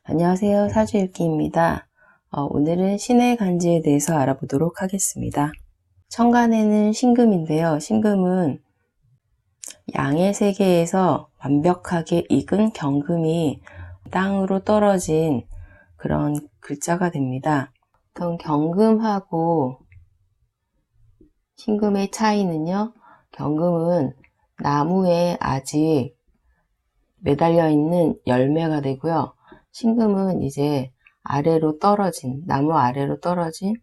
안녕하세요. 사주읽기입니다. 오늘은 신의 간지에 대해서 알아보도록 하겠습니다. 천간에는 신금인데요. 신금은 양의 세계에서 완벽하게 익은 경금이 땅으로 떨어진 그런 글자가 됩니다. 보통 경금하고 신금의 차이는요. 경금은 나무에 아직 매달려 있는 열매가 되고요. 신금은 이제 나무 아래로 떨어진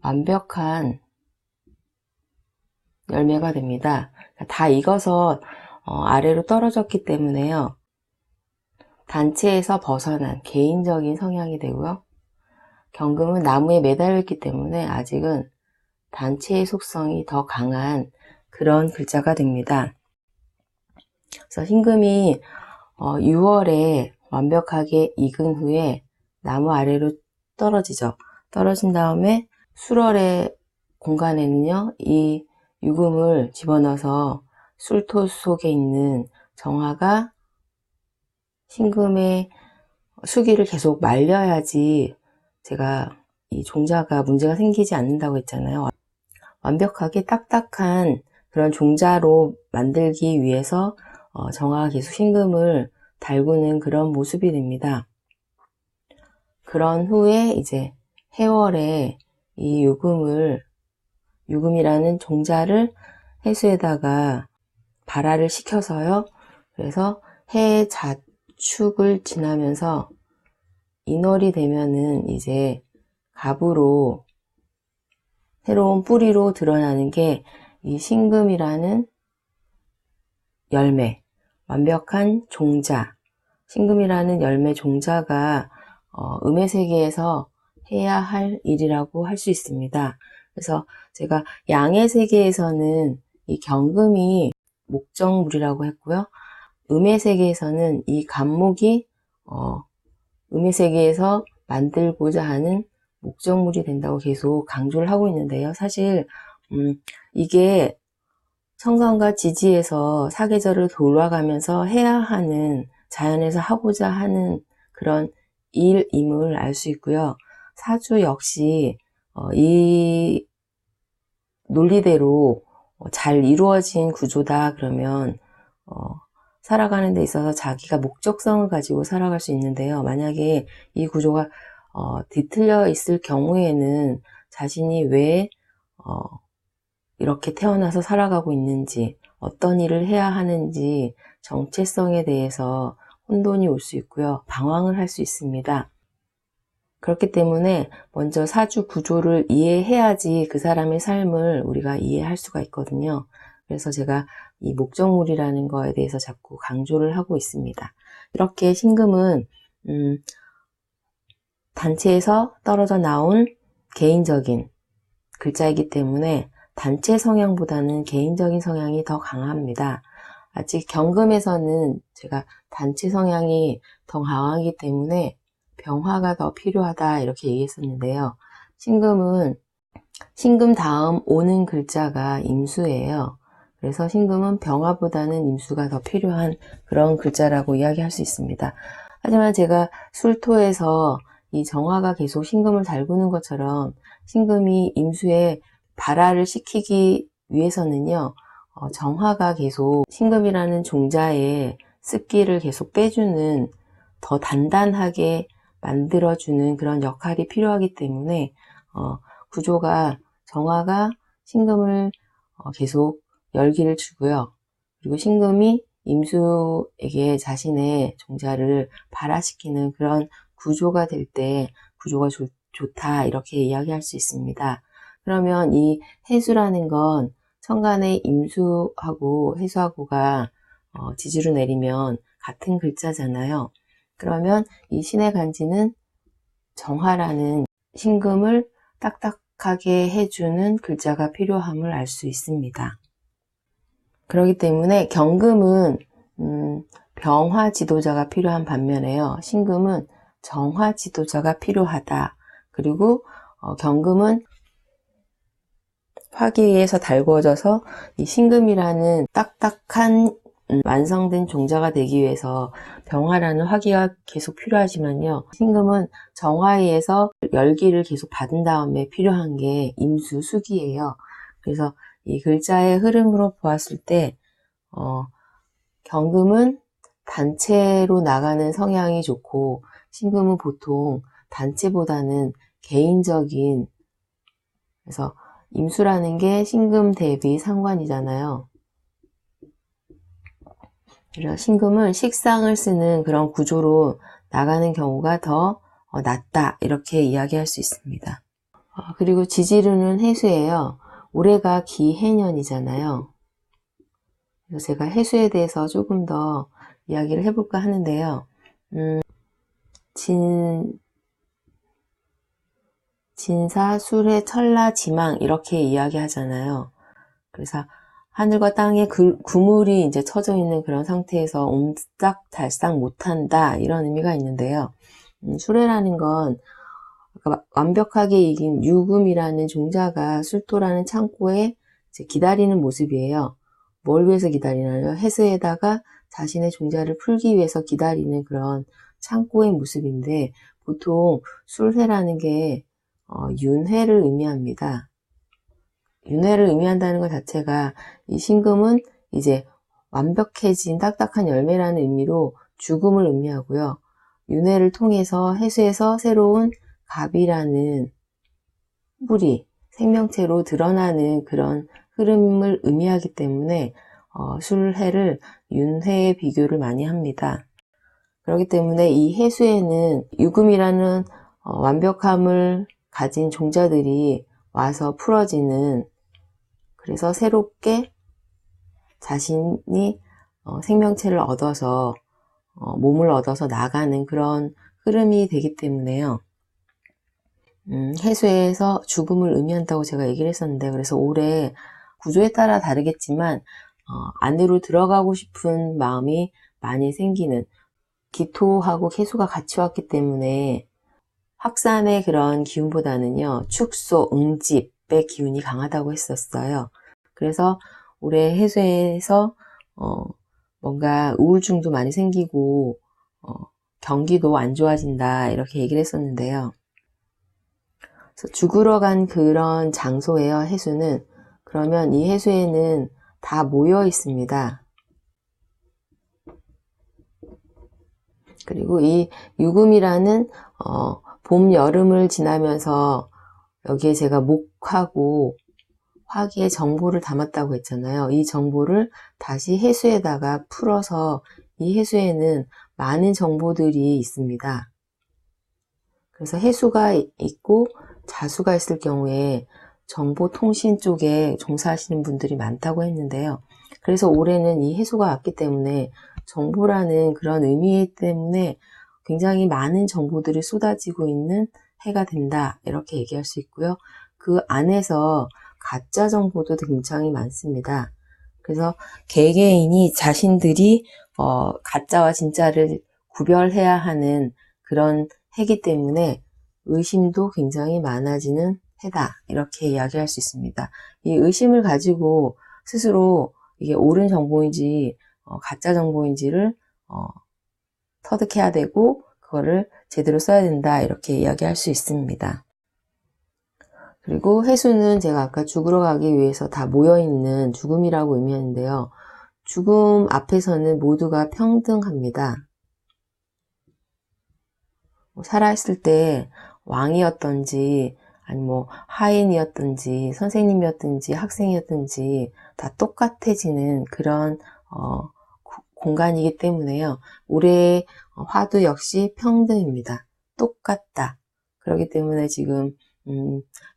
완벽한 열매가 됩니다. 다 익어서 아래로 떨어졌기 때문에요. 단체에서 벗어난 개인적인 성향이 되고요. 경금은 나무에 매달려 있기 때문에 아직은 단체의 속성이 더 강한 그런 글자가 됩니다. 그래서 신금이 6월에 완벽하게 익은 후에 나무 아래로 떨어지죠. 떨어진 다음에 술월의 공간에는요, 이 유금을 집어넣어서 술토 속에 있는 정화가 신금의 수기를 계속 말려야지 제가 이 종자가 문제가 생기지 않는다고 했잖아요. 완벽하게 딱딱한 그런 종자로 만들기 위해서 정화가 계속 신금을 달구는 그런 모습이 됩니다. 그런 후에 이제 해월에 이 유금이라는 종자를 해수에다가 발화를 시켜서요. 그래서 해 자축을 지나면서 인월이 되면은 이제 갑으로 새로운 뿌리로 드러나는 게 이 신금이라는 열매, 완벽한 종자, 신금이라는 열매 종자가 음의 세계에서 해야 할 일이라고 할 수 있습니다. 그래서 제가 양의 세계에서는 이 경금이 목적물이라고 했고요. 음의 세계에서는 이 간목이 음의 세계에서 만들고자 하는 목적물이 된다고 계속 강조를 하고 있는데요. 사실 이게 천간과 지지에서 사계절을 돌아가면서 해야 하는, 자연에서 하고자 하는 그런 일임을 알 수 있고요. 사주 역시 이 논리대로 잘 이루어진 구조다 그러면 살아가는 데 있어서 자기가 목적성을 가지고 살아갈 수 있는데요. 만약에 이 구조가 뒤틀려 있을 경우에는 자신이 왜 이렇게 태어나서 살아가고 있는지, 어떤 일을 해야 하는지 정체성에 대해서 혼돈이 올 수 있고요. 방황을 할 수 있습니다. 그렇기 때문에 먼저 사주 구조를 이해해야지 그 사람의 삶을 우리가 이해할 수가 있거든요. 그래서 제가 이 목적물이라는 거에 대해서 자꾸 강조를 하고 있습니다. 이렇게 신금은 단체에서 떨어져 나온 개인적인 글자이기 때문에 단체 성향보다는 개인적인 성향이 더 강합니다. 아직 경금에서는 제가 단체 성향이 더 강하기 때문에 병화가 더 필요하다 이렇게 얘기했었는데요. 신금 다음 오는 글자가 임수예요. 그래서 신금은 병화보다는 임수가 더 필요한 그런 글자라고 이야기할 수 있습니다. 하지만 제가 술토에서 이 정화가 계속 신금을 달구는 것처럼 신금이 임수에 발화를 시키기 위해서는요, 정화가 계속 신금이라는 종자의 습기를 계속 빼주는, 더 단단하게 만들어주는 그런 역할이 필요하기 때문에 구조가, 정화가 신금을 계속 열기를 주고요. 그리고 신금이 임수에게 자신의 종자를 발화시키는 그런 구조가 될 때 구조가 좋다 이렇게 이야기할 수 있습니다. 그러면 이 해수라는 건 천간에 임수하고 해수하고가 지지로 내리면 같은 글자잖아요. 그러면 이 신의 간지는 정화라는 신금을 딱딱하게 해주는 글자가 필요함을 알 수 있습니다. 그렇기 때문에 경금은 병화 지도자가 필요한 반면에요. 신금은 정화 지도자가 필요하다. 그리고 경금은 화기에서 달구어져서 이 신금이라는 딱딱한 완성된 종자가 되기 위해서 병화라는 화기가 계속 필요하지만요. 신금은 정화에서 열기를 계속 받은 다음에 필요한 게 임수, 수기예요. 그래서 이 글자의 흐름으로 보았을 때 경금은 단체로 나가는 성향이 좋고 신금은 보통 단체보다는 개인적인, 그래서 임수라는 게 신금 대비 상관이잖아요. 그래서 신금은 식상을 쓰는 그런 구조로 나가는 경우가 더 낫다, 이렇게 이야기할 수 있습니다. 그리고 지지르는 해수예요. 올해가 기해년이잖아요. 그래서 제가 해수에 대해서 조금 더 이야기를 해볼까 하는데요. 진사, 수레, 철라, 지망 이렇게 이야기하잖아요. 그래서 하늘과 땅에 그물이 이제 쳐져 있는 그런 상태에서 옴짝달싹 못한다, 이런 의미가 있는데요. 수레라는 건 완벽하게 이긴 유금이라는 종자가 술토라는 창고에 이제 기다리는 모습이에요. 뭘 위해서 기다리나요? 해수에다가 자신의 종자를 풀기 위해서 기다리는 그런 창고의 모습인데, 보통 술회라는 게 윤회를 의미합니다. 윤회를 의미한다는 것 자체가, 이 신금은 이제 완벽해진 딱딱한 열매라는 의미로 죽음을 의미하고요. 윤회를 통해서 해수에서 새로운 갑이라는 뿌리, 생명체로 드러나는 그런 흐름을 의미하기 때문에 술해를 윤회에 비교를 많이 합니다. 그렇기 때문에 이 해수에는 유금이라는 완벽함을 가진 종자들이 와서 풀어지는, 그래서 새롭게 자신이 생명체를 얻어서 몸을 얻어서 나가는 그런 흐름이 되기 때문에요. 해수에서 죽음을 의미한다고 제가 얘기를 했었는데, 그래서 올해 구조에 따라 다르겠지만 안으로 들어가고 싶은 마음이 많이 생기는, 기토하고 해수가 같이 왔기 때문에 확산의 그런 기운보다는요, 축소, 응집의 기운이 강하다고 했었어요. 그래서 올해 해수에서 뭔가 우울증도 많이 생기고 경기도 안 좋아진다, 이렇게 얘기를 했었는데요. 그래서 죽으러 간 그런 장소예요, 해수는. 그러면 이 해수에는 다 모여 있습니다. 그리고 이 유금이라는 봄, 여름을 지나면서 여기에 제가 목하고 화기의 정보를 담았다고 했잖아요. 이 정보를 다시 해수에다가 풀어서, 이 해수에는 많은 정보들이 있습니다. 그래서 해수가 있고 자수가 있을 경우에 정보통신 쪽에 종사하시는 분들이 많다고 했는데요. 그래서 올해는 이 해수가 왔기 때문에 정보라는 그런 의미 때문에 굉장히 많은 정보들이 쏟아지고 있는 해가 된다, 이렇게 얘기할 수 있고요. 그 안에서 가짜 정보도 굉장히 많습니다. 그래서 개개인이 자신들이 가짜와 진짜를 구별해야 하는 그런 해기 때문에 의심도 굉장히 많아지는 해다, 이렇게 이야기할 수 있습니다. 이 의심을 가지고 스스로 이게 옳은 정보인지 가짜 정보인지를 터득해야 되고, 그거를 제대로 써야 된다, 이렇게 이야기할 수 있습니다. 그리고 해수는 제가 아까 죽으러 가기 위해서 다 모여있는 죽음이라고 의미하는데요. 죽음 앞에서는 모두가 평등합니다. 살아있을 때 왕이었던지 아니 하인이었든지 선생님이었든지 학생이었든지 다 똑같아지는 그런 공간이기 때문에요. 올해의 화두 역시 평등입니다. 똑같다. 그렇기 때문에 지금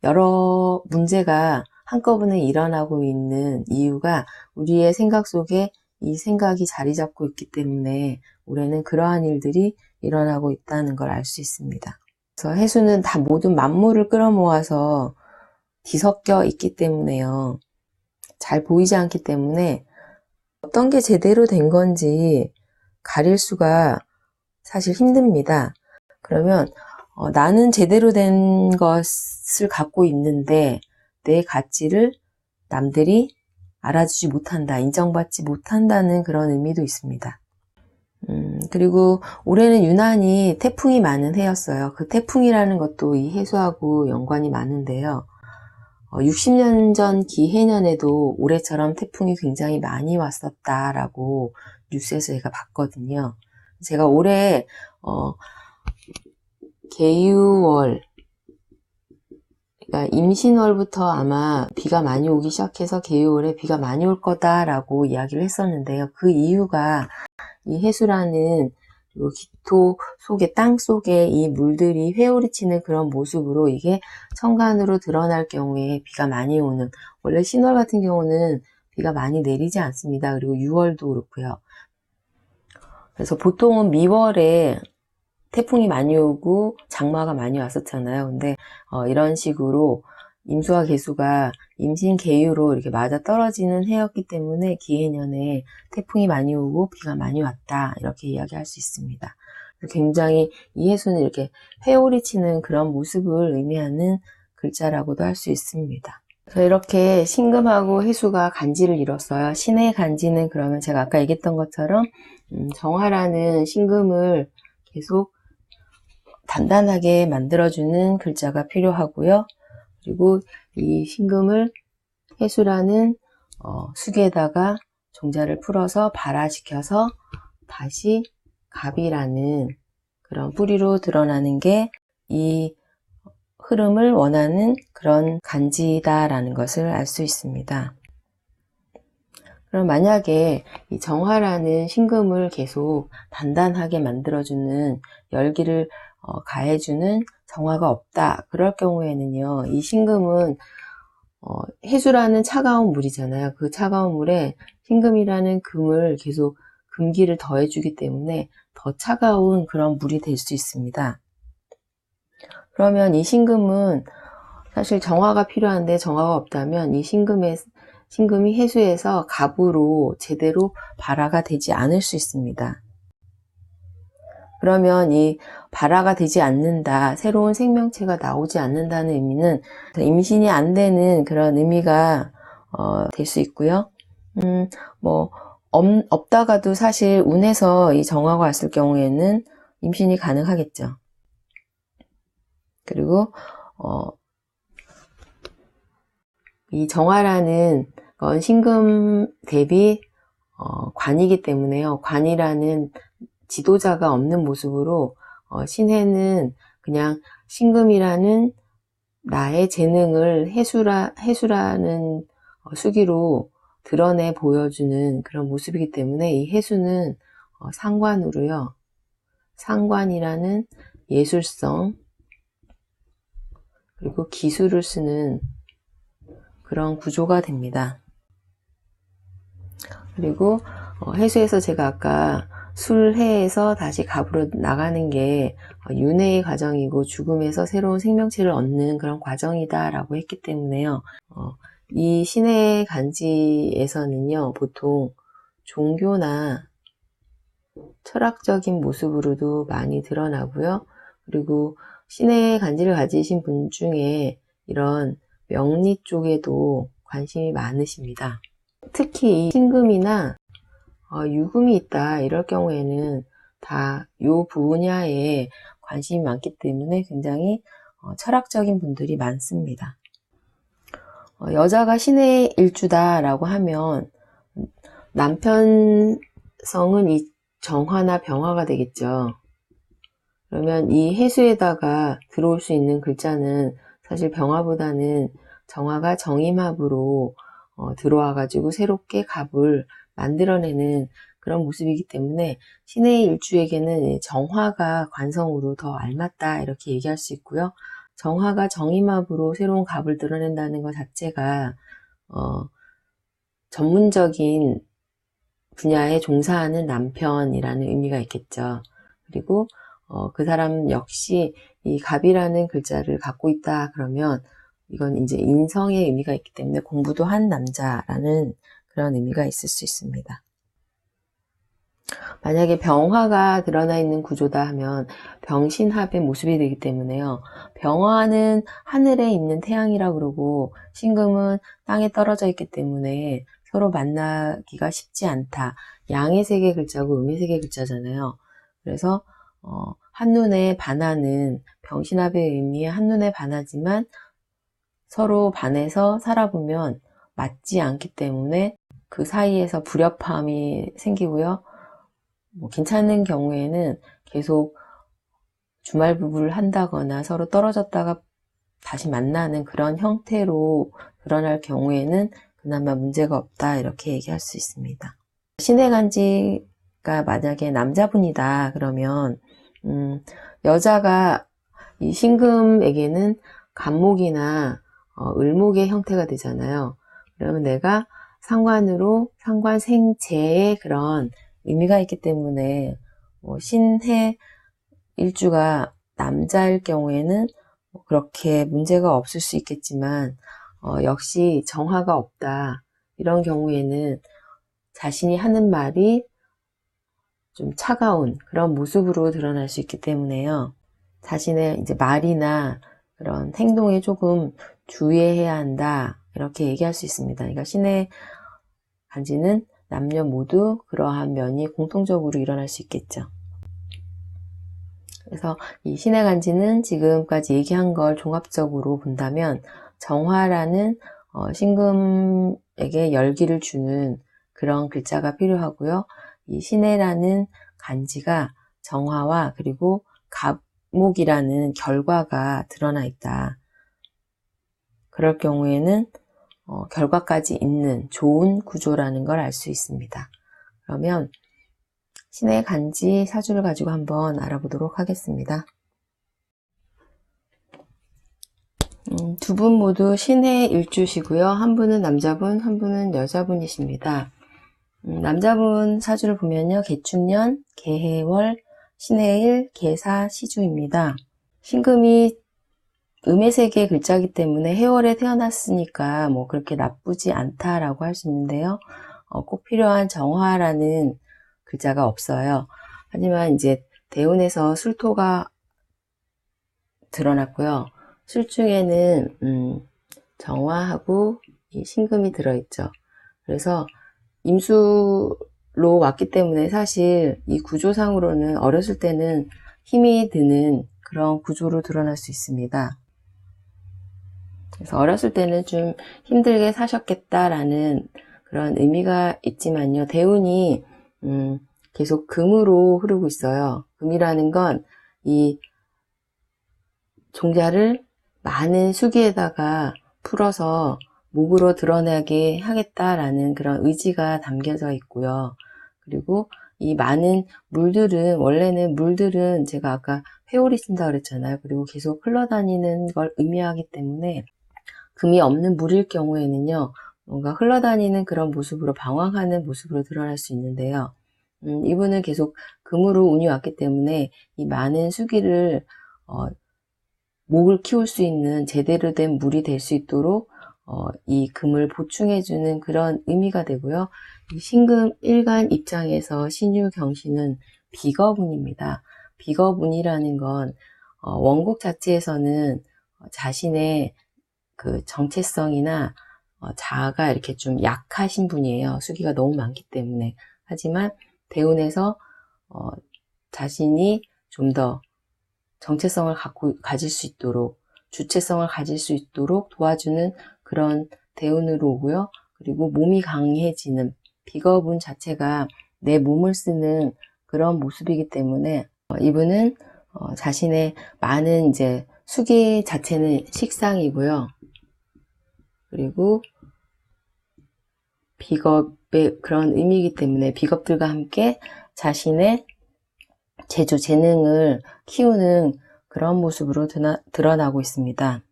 여러 문제가 한꺼번에 일어나고 있는 이유가 우리의 생각 속에 이 생각이 자리 잡고 있기 때문에 올해는 그러한 일들이 일어나고 있다는 걸 알 수 있습니다. 그래서 해수는 다 모든 만물을 끌어모아서 뒤섞여 있기 때문에요. 잘 보이지 않기 때문에 어떤 게 제대로 된 건지 가릴 수가 사실 힘듭니다. 그러면 나는 제대로 된 것을 갖고 있는데 내 가치를 남들이 알아주지 못한다, 인정받지 못한다는 그런 의미도 있습니다. 그리고 올해는 유난히 태풍이 많은 해였어요. 그 태풍이라는 것도 이 해수하고 연관이 많은데요. 60년 전 기해년에도 올해처럼 태풍이 굉장히 많이 왔었다라고 뉴스에서 제가 봤거든요. 제가 올해 개유월, 그러니까 임신월부터 아마 비가 많이 오기 시작해서 개유월에 비가 많이 올 거다라고 이야기를 했었는데요. 그 이유가 이 해수라는 기토 속에, 땅 속에 이 물들이 회오리치는 그런 모습으로 이게 천간으로 드러날 경우에 비가 많이 오는, 원래 신월 같은 경우는 비가 많이 내리지 않습니다. 그리고 6월도 그렇고요. 그래서 보통은 미월에 태풍이 많이 오고 장마가 많이 왔었잖아요. 근데 이런 식으로 임수와 개수가 임신 개유로 이렇게 맞아 떨어지는 해였기 때문에 기해년에 태풍이 많이 오고 비가 많이 왔다, 이렇게 이야기할 수 있습니다. 굉장히 이 해수는 이렇게 회오리 치는 그런 모습을 의미하는 글자라고도 할 수 있습니다. 그래서 이렇게 신금하고 해수가 간지를 이뤘어요. 신의 간지는 그러면 제가 아까 얘기했던 것처럼 정화라는 신금을 계속 단단하게 만들어주는 글자가 필요하고요. 그리고 이 신금을 해수라는 수기에다가 종자를 풀어서 발화시켜서 다시 갑이라는 그런 뿌리로 드러나는 게 이 흐름을 원하는 그런 간지다라는 것을 알 수 있습니다. 그럼 만약에 이 정화라는 신금을 계속 단단하게 만들어주는, 열기를 가해주는 정화가 없다, 그럴 경우에는요, 이 신금은 해수라는 차가운 물이잖아요. 그 차가운 물에 신금이라는 금을 계속 금기를 더해주기 때문에 더 차가운 그런 물이 될 수 있습니다. 그러면 이 신금은 사실 정화가 필요한데 정화가 없다면 이 신금이 해수에서 갑으로 제대로 발화가 되지 않을 수 있습니다. 그러면 이 발화가 되지 않는다, 새로운 생명체가 나오지 않는다는 의미는 임신이 안 되는 그런 의미가 될 수 있고요. 없다가도 사실 운에서 이 정화가 왔을 경우에는 임신이 가능하겠죠. 그리고 이 정화라는 건 신금 대비 관이기 때문에요. 관이라는 지도자가 없는 모습으로 신해는 그냥 신금이라는 나의 재능을 해수라는 수기로 드러내 보여주는 그런 모습이기 때문에 이 해수는 상관으로요. 상관이라는 예술성, 그리고 기술을 쓰는 그런 구조가 됩니다. 그리고 해수에서 제가 아까 술해에서 다시 갑으로 나가는 게 윤회의 과정이고 죽음에서 새로운 생명체를 얻는 그런 과정이다 라고 했기 때문에요. 이 신의 간지에서는요, 보통 종교나 철학적인 모습으로도 많이 드러나고요. 그리고 신의 간지를 가지신 분 중에 이런 명리 쪽에도 관심이 많으십니다. 특히 이 신금이나 유금이 있다, 이럴 경우에는 다 이 분야에 관심이 많기 때문에 굉장히 철학적인 분들이 많습니다. 여자가 신의 일주다라고 하면 남편성은 이 정화나 병화가 되겠죠. 그러면 이 해수에다가 들어올 수 있는 글자는 사실 병화보다는 정화가 정임합으로 들어와가지고 새롭게 갑을 만들어내는 그런 모습이기 때문에 신의 일주에게는 정화가 관성으로 더 알맞다, 이렇게 얘기할 수 있고요. 정화가 정임합으로 새로운 갑을 드러낸다는 것 자체가 전문적인 분야에 종사하는 남편이라는 의미가 있겠죠. 그리고 그 사람 역시 이 갑이라는 글자를 갖고 있다 그러면 이건 이제 인성의 의미가 있기 때문에 공부도 한 남자라는 그런 의미가 있을 수 있습니다. 만약에 병화가 드러나 있는 구조다 하면 병신합의 모습이 되기 때문에요. 병화는 하늘에 있는 태양이라고 그러고 신금은 땅에 떨어져 있기 때문에 서로 만나기가 쉽지 않다. 양의 세 개 글자고 음의 세 개 글자잖아요. 그래서 한눈에 반하는, 병신합의 의미의 한눈에 반하지만 서로 반해서 살아보면 맞지 않기 때문에 그 사이에서 불협화음이 생기고요. 괜찮은 경우에는 계속 주말 부부를 한다거나 서로 떨어졌다가 다시 만나는 그런 형태로 드러날 경우에는 그나마 문제가 없다, 이렇게 얘기할 수 있습니다. 신의 간지가 만약에 남자분이다 그러면 여자가 이 신금에게는 간목이나 을목의 형태가 되잖아요. 그러면 내가 상관으로 상관생재의 그런 의미가 있기 때문에 신해 일주가 남자일 경우에는 그렇게 문제가 없을 수 있겠지만 역시 정화가 없다, 이런 경우에는 자신이 하는 말이 좀 차가운 그런 모습으로 드러날 수 있기 때문에요. 자신의 이제 말이나 그런 행동에 조금 주의해야 한다, 이렇게 얘기할 수 있습니다. 그러니까 신의 간지는 남녀 모두 그러한 면이 공통적으로 일어날 수 있겠죠. 그래서 이 신의 간지는 지금까지 얘기한 걸 종합적으로 본다면 정화라는 신금에게 열기를 주는 그런 글자가 필요하고요. 이 신해라는 간지가 정화와 그리고 갑목이라는 결과가 드러나 있다. 그럴 경우에는 결과까지 있는 좋은 구조라는 걸 알 수 있습니다. 그러면 신의 간지 사주를 가지고 한번 알아보도록 하겠습니다. 두 분 모두 신의 일주시고요. 한 분은 남자분, 한 분은 여자분이십니다. 남자분 사주를 보면요. 개축년, 개해월, 신해일, 개사, 시주입니다. 신금이 음의 세 개의 글자이기 때문에 해월에 태어났으니까 뭐 그렇게 나쁘지 않다라고 할 수 있는데요. 꼭 필요한 정화라는 글자가 없어요. 하지만 이제 대운에서 술토가 드러났고요. 술 중에는 정화하고 이 신금이 들어있죠. 그래서 임수로 왔기 때문에 사실 이 구조상으로는 어렸을 때는 힘이 드는 그런 구조로 드러날 수 있습니다. 그래서 어렸을 때는 좀 힘들게 사셨겠다라는 그런 의미가 있지만요. 대운이 계속 금으로 흐르고 있어요. 금이라는 건 이 종자를 많은 수기에다가 풀어서 목으로 드러나게 하겠다라는 그런 의지가 담겨져 있고요. 그리고 이 많은 물들은, 원래는 물들은 제가 아까 회오리 쓴다 그랬잖아요. 그리고 계속 흘러다니는 걸 의미하기 때문에 금이 없는 물일 경우에는요, 뭔가 흘러다니는 그런 모습으로, 방황하는 모습으로 드러날 수 있는데요. 이분은 계속 금으로 운이 왔기 때문에 이 많은 수기를 목을 키울 수 있는 제대로 된 물이 될 수 있도록 이 금을 보충해주는 그런 의미가 되고요. 이 신금 일간 입장에서 신유경신은 비겁운입니다. 비겁운이라는 건 원곡 자체에서는 자신의 그 정체성이나 자아가 이렇게 좀 약하신 분이에요. 수기가 너무 많기 때문에. 하지만 대운에서 자신이 좀 더 정체성을 가질 수 있도록, 주체성을 가질 수 있도록 도와주는 그런 대운으로 오고요. 그리고 몸이 강해지는, 비겁운 자체가 내 몸을 쓰는 그런 모습이기 때문에 이분은 자신의 많은 이제 수기 자체는 식상이고요. 그리고 비겁의 그런 의미이기 때문에 비겁들과 함께 자신의 재주, 재능을 키우는 그런 모습으로 드러나고 있습니다.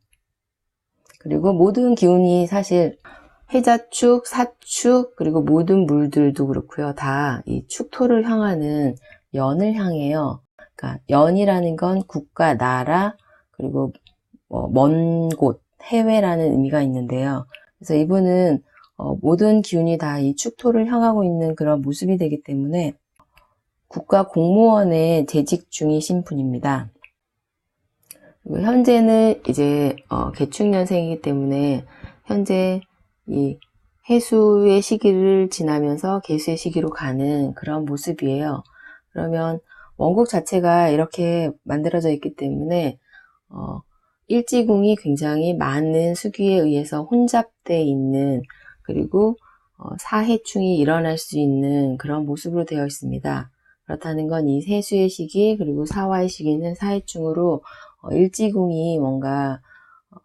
그리고 모든 기운이 사실 해자축, 사축, 그리고 모든 물들도 그렇고요. 다 이 축토를 향하는 연을 향해요. 그러니까 연이라는 건 국가, 나라, 그리고 먼 곳, 해외라는 의미가 있는데요. 그래서 이분은 모든 기운이 다 이 축토를 향하고 있는 그런 모습이 되기 때문에 국가 공무원에 재직 중이신 분입니다. 그리고 현재는 이제 개축년생이기 때문에 현재 이 해수의 시기를 지나면서 개수의 시기로 가는 그런 모습이에요. 그러면 원국 자체가 이렇게 만들어져 있기 때문에 일지궁이 굉장히 많은 수기에 의해서 혼잡되어 있는, 그리고 사해충이 일어날 수 있는 그런 모습으로 되어 있습니다. 그렇다는 건 이 해수의 시기 그리고 사화의 시기는 사해충으로 일지궁이 뭔가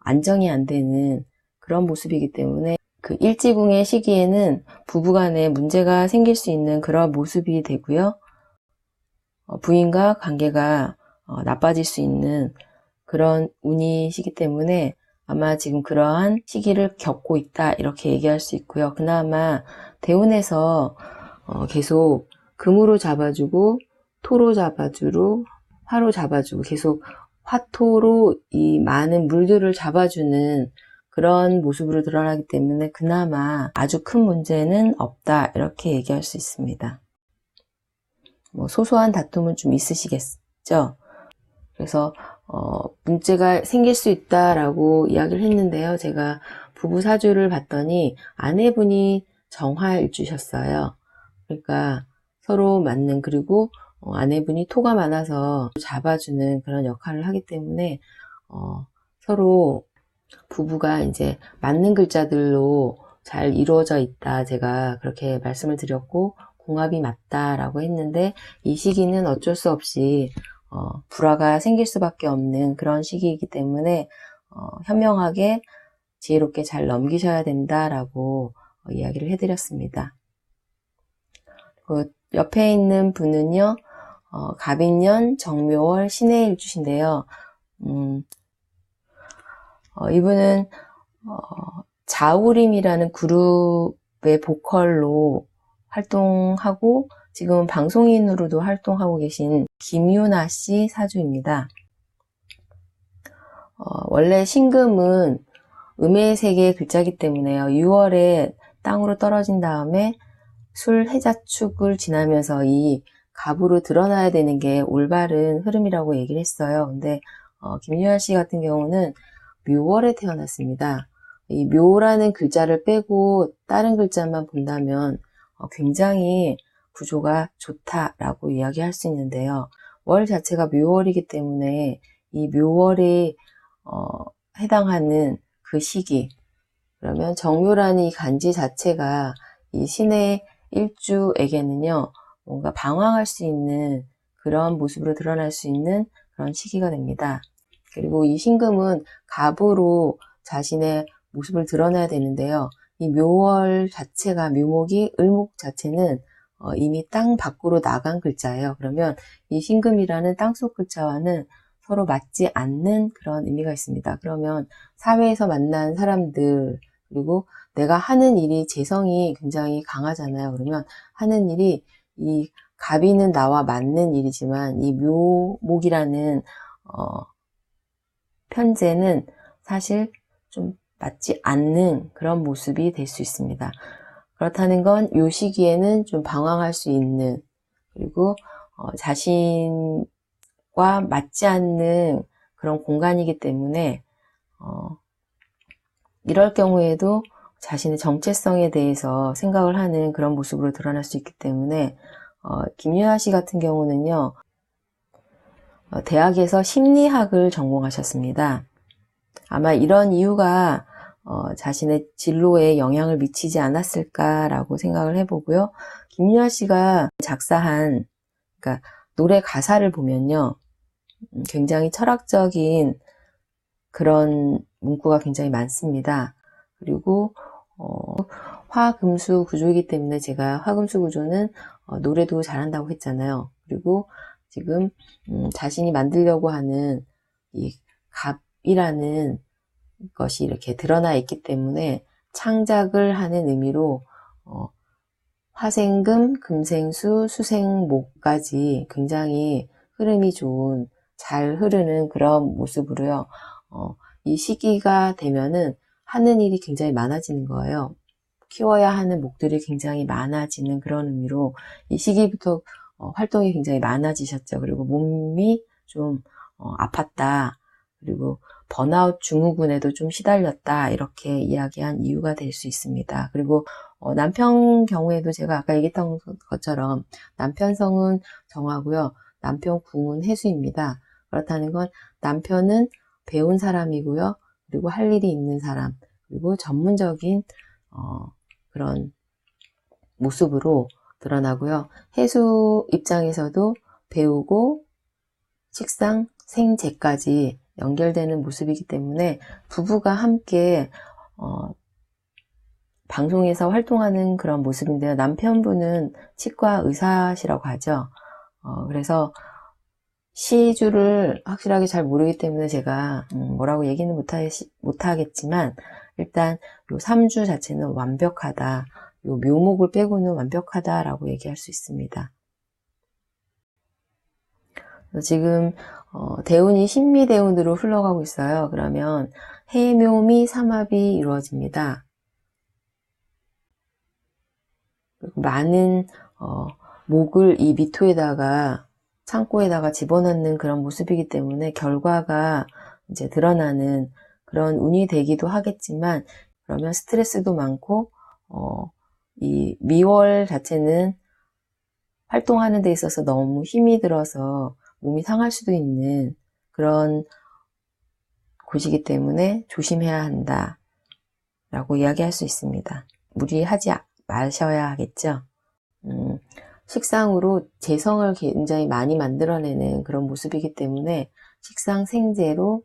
안정이 안 되는 그런 모습이기 때문에 그 일지궁의 시기에는 부부간에 문제가 생길 수 있는 그런 모습이 되고요. 부인과 관계가 나빠질 수 있는 그런 운이시기 때문에 아마 지금 그러한 시기를 겪고 있다, 이렇게 얘기할 수 있고요. 그나마 대운에서 계속 금으로 잡아주고 토로 잡아주고 화로 잡아주고 계속 화토로 이 많은 물들을 잡아주는 그런 모습으로 드러나기 때문에 그나마 아주 큰 문제는 없다, 이렇게 얘기할 수 있습니다. 소소한 다툼은 좀 있으시겠죠? 그래서 문제가 생길 수 있다라고 이야기를 했는데요. 제가 부부 사주를 봤더니 아내분이 정화일주셨어요. 그러니까 서로 맞는, 그리고 아내분이 토가 많아서 잡아주는 그런 역할을 하기 때문에 서로 부부가 이제 맞는 글자들로 잘 이루어져 있다, 제가 그렇게 말씀을 드렸고 궁합이 맞다라고 했는데, 이 시기는 어쩔 수 없이 불화가 생길 수밖에 없는 그런 시기이기 때문에 현명하게 지혜롭게 잘 넘기셔야 된다라고 이야기를 해드렸습니다. 그 옆에 있는 분은요, 갑인년 정묘월 신해의 일주신데요. 이분은 자우림이라는 그룹의 보컬로 활동하고 지금 방송인으로도 활동하고 계신 김유나 씨 사주입니다. 원래 신금은 음의 세계의 글자이기 때문에요. 6월에 땅으로 떨어진 다음에 술 해자축을 지나면서 이 갑으로 드러나야 되는 게 올바른 흐름이라고 얘기를 했어요. 근데 김유나 씨 같은 경우는 묘월에 태어났습니다. 이 묘라는 글자를 빼고 다른 글자만 본다면 굉장히 구조가 좋다라고 이야기할 수 있는데요. 월 자체가 묘월이기 때문에 이 묘월에 해당하는 그 시기, 그러면 정묘라는 이 간지 자체가 이 신의 일주에게는요, 뭔가 방황할 수 있는 그런 모습으로 드러날 수 있는 그런 시기가 됩니다. 그리고 이 신금은 갑으로 자신의 모습을 드러내야 되는데요. 이 묘월 자체가, 묘목이 을목 자체는 이미 땅 밖으로 나간 글자예요. 그러면 이 신금이라는 땅속 글자와는 서로 맞지 않는 그런 의미가 있습니다. 그러면 사회에서 만난 사람들, 그리고 내가 하는 일이 재성이 굉장히 강하잖아요. 그러면 하는 일이 이 갑이는 나와 맞는 일이지만 이 묘목이라는 편제는 사실 좀 맞지 않는 그런 모습이 될 수 있습니다. 그렇다는 건 이 시기에는 좀 방황할 수 있는, 그리고 자신과 맞지 않는 그런 공간이기 때문에 이럴 경우에도 자신의 정체성에 대해서 생각을 하는 그런 모습으로 드러날 수 있기 때문에 김유나 씨 같은 경우는요, 대학에서 심리학을 전공하셨습니다. 아마 이런 이유가 자신의 진로에 영향을 미치지 않았을까라고 생각을 해보고요. 김유나 씨가 작사한, 그러니까 노래 가사를 보면요, 굉장히 철학적인 그런 문구가 굉장히 많습니다. 그리고 화금수 구조이기 때문에 제가 화금수 구조는 노래도 잘한다고 했잖아요. 그리고 지금 자신이 만들려고 하는 이 갑이라는 것이 이렇게 드러나 있기 때문에 창작을 하는 의미로 화생금, 금생수, 수생목까지 굉장히 흐름이 좋은, 잘 흐르는 그런 모습으로요. 이 시기가 되면은 하는 일이 굉장히 많아지는 거예요. 키워야 하는 목들이 굉장히 많아지는 그런 의미로 이 시기부터 활동이 굉장히 많아지셨죠. 그리고 몸이 좀 아팠다. 그리고 번아웃 증후군에도 좀 시달렸다 이렇게 이야기한 이유가 될 수 있습니다. 그리고 남편 경우에도 제가 아까 얘기했던 것처럼 남편 성은 정하고요. 남편 궁은 해수입니다. 그렇다는 건 남편은 배운 사람이고요. 그리고 할 일이 있는 사람, 그리고 전문적인 그런 모습으로 드러나고요. 해수 입장에서도 배우고 식상, 생재까지 연결되는 모습이기 때문에 부부가 함께 방송에서 활동하는 그런 모습인데요. 남편분은 치과 의사시라고 하죠. 그래서 시주를 확실하게 잘 모르기 때문에 제가 뭐라고 얘기는 못하겠지만 일단 요 3주 자체는 완벽하다. 요 묘목을 빼고는 완벽하다라고 얘기할 수 있습니다. 지금 대운이 신미대운으로 흘러가고 있어요. 그러면 해묘미 삼합이 이루어집니다. 많은 목을 이 미토에다가 창고에다가 집어넣는 그런 모습이기 때문에 결과가 이제 드러나는 그런 운이 되기도 하겠지만 그러면 스트레스도 많고 이 미월 자체는 활동하는 데 있어서 너무 힘이 들어서 몸이 상할 수도 있는 그런 곳이기 때문에 조심해야 한다 라고 이야기할 수 있습니다. 무리하지 마셔야 하겠죠. 식상으로 재성을 굉장히 많이 만들어내는 그런 모습이기 때문에 식상 생재로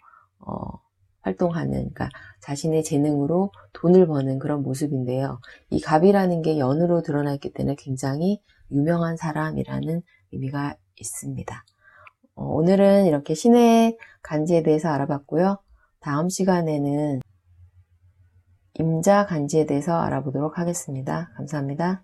활동하는, 그러니까 자신의 재능으로 돈을 버는 그런 모습인데요. 이 갑이라는 게 연으로 드러나 있기 때문에 굉장히 유명한 사람이라는 의미가 있습니다. 오늘은 이렇게 신의 간지에 대해서 알아봤고요. 다음 시간에는 임자 간지에 대해서 알아보도록 하겠습니다. 감사합니다.